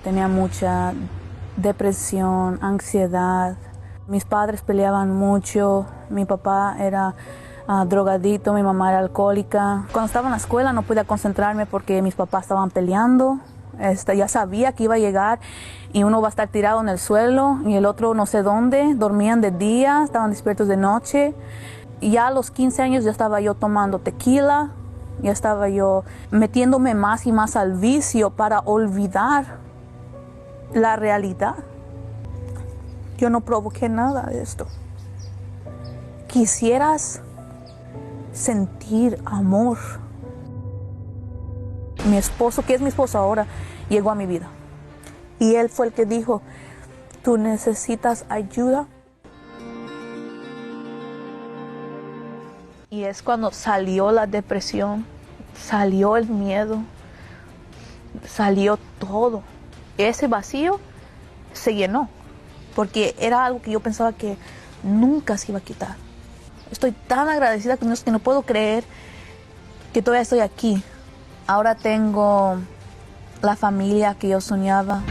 Tenía mucha depresión, ansiedad. Mis padres peleaban mucho. Mi papá era drogadito, mi mamá era alcohólica. Cuando estaba en la escuela no podía concentrarme porque mis papás estaban peleando. Ya sabía que iba a llegar y uno va a estar tirado en el suelo y el otro no sé dónde. Dormían de día, estaban despiertos de noche. Y ya a los 15 años ya estaba yo tomando tequila, ya estaba yo metiéndome más y más al vicio para olvidar la realidad. Yo no provoqué nada de esto. Quisieras sentir amor. Mi esposo, que es mi esposo ahora, llegó a mi vida. Y él fue el que dijo, ¿tú necesitas ayuda? Y es cuando salió la depresión, salió el miedo, salió todo. Ese vacío se llenó, porque era algo que yo pensaba que nunca se iba a quitar. Estoy tan agradecida con Dios que no puedo creer que todavía estoy aquí. Ahora tengo la familia que yo soñaba.